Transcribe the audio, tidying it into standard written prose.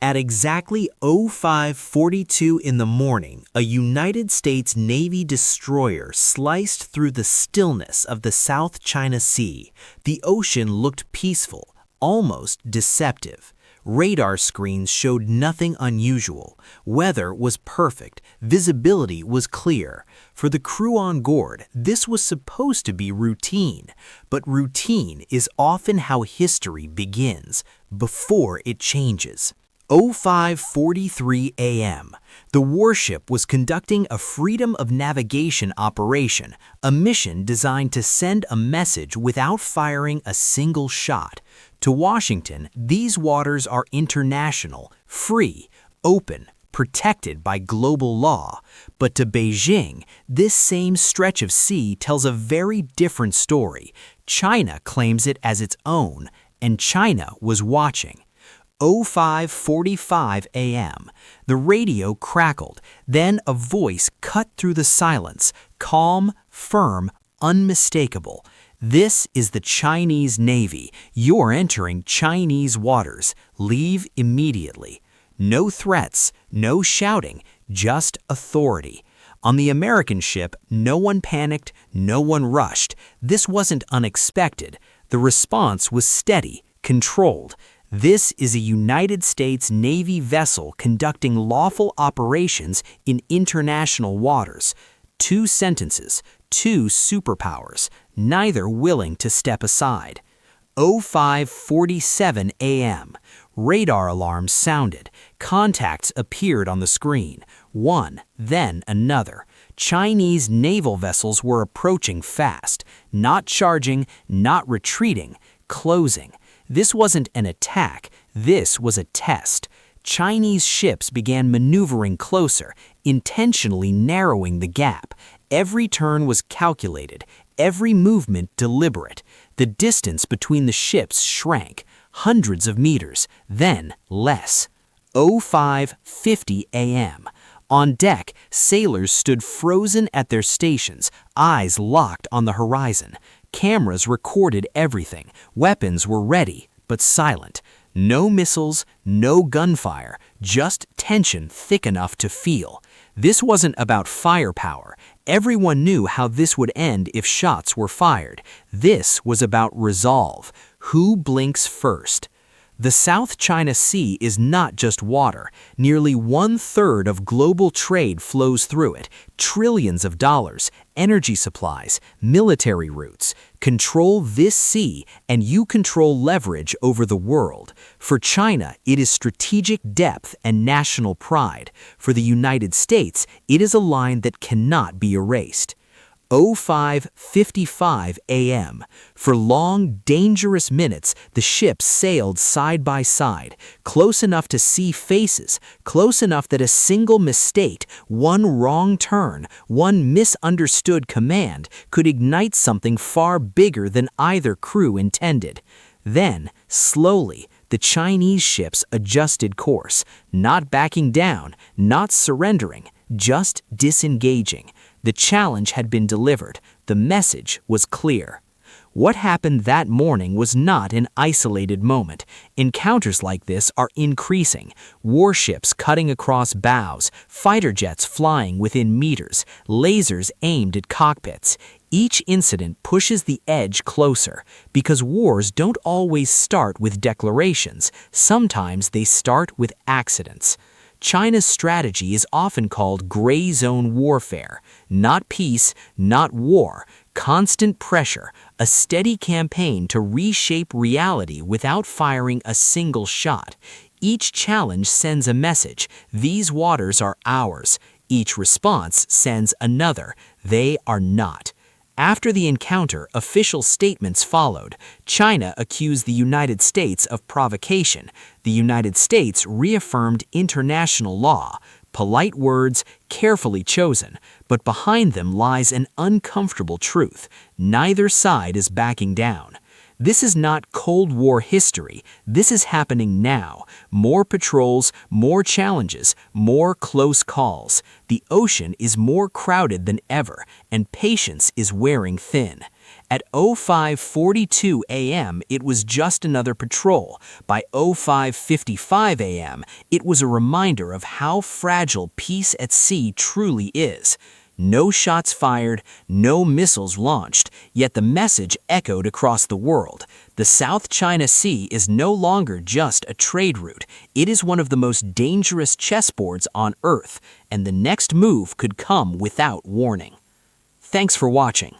At exactly 05:42 in the morning, a United States Navy destroyer sliced through the stillness of the South China Sea. The ocean looked peaceful, almost deceptive. Radar screens showed nothing unusual. Weather was perfect. Visibility was clear. For the crew on board, this was supposed to be routine. But routine is often how history begins, before it changes. 05:43 a.m. The warship was conducting a freedom of navigation operation, a mission designed to send a message without firing a single shot. To Washington, these waters are international, free, open, protected by global law. But to Beijing, this same stretch of sea tells a very different story. China claims it as its own, and China was watching. 05:45 a.m. The radio crackled, then a voice cut through the silence, calm, firm, unmistakable. This is the Chinese Navy. You're entering Chinese waters. Leave immediately. No threats, no shouting, just authority. On the American ship, no one panicked, no one rushed. This wasn't unexpected. The response was steady, controlled. This is a United States Navy vessel conducting lawful operations in international waters. 2 sentences, 2 superpowers, neither willing to step aside. 05:47 a.m. Radar alarms sounded. Contacts appeared on the screen. One, then another. Chinese naval vessels were approaching fast, not charging, not retreating, closing. This wasn't an attack, this was a test. Chinese ships began maneuvering closer, intentionally narrowing the gap. Every turn was calculated, every movement deliberate. The distance between the ships shrank, hundreds of meters, then less. 05:50 a.m. On deck, sailors stood frozen at their stations, eyes locked on the horizon. Cameras recorded everything. Weapons were ready, but silent. No missiles, no gunfire, just tension thick enough to feel. This wasn't about firepower. Everyone knew how this would end if shots were fired. This was about resolve. Who blinks first? The South China Sea is not just water. Nearly 1/3 of global trade flows through it. Trillions of dollars, energy supplies, military routes. Control this sea, and you control leverage over the world. For China, it is strategic depth and national pride. For the United States, it is a line that cannot be erased. 05:55 a.m. For long, dangerous minutes, the ships sailed side by side, close enough to see faces, close enough that a single mistake, one wrong turn, one misunderstood command could ignite something far bigger than either crew intended. Then, slowly, the Chinese ships adjusted course, not backing down, not surrendering, just disengaging. The challenge had been delivered. The message was clear. What happened that morning was not an isolated moment. Encounters like this are increasing. Warships cutting across bows, fighter jets flying within meters, lasers aimed at cockpits. Each incident pushes the edge closer, because wars don't always start with declarations. Sometimes they start with accidents. China's strategy is often called gray zone warfare. Not peace, not war, constant pressure, a steady campaign to reshape reality without firing a single shot. Each challenge sends a message: these waters are ours. Each response sends another: they are not. After the encounter, official statements followed. China accused the United States of provocation. The United States reaffirmed international law. Polite words, carefully chosen, but behind them lies an uncomfortable truth. Neither side is backing down. This is not Cold War history. This is happening now. More patrols, more challenges, more close calls. The ocean is more crowded than ever, and patience is wearing thin. At 05:42 a.m., it was just another patrol. By 05:55 a.m., it was a reminder of how fragile peace at sea truly is. No shots fired, no missiles launched, yet the message echoed across the world. The South China Sea is no longer just a trade route. It is one of the most dangerous chessboards on Earth, and the next move could come without warning. Thanks for watching.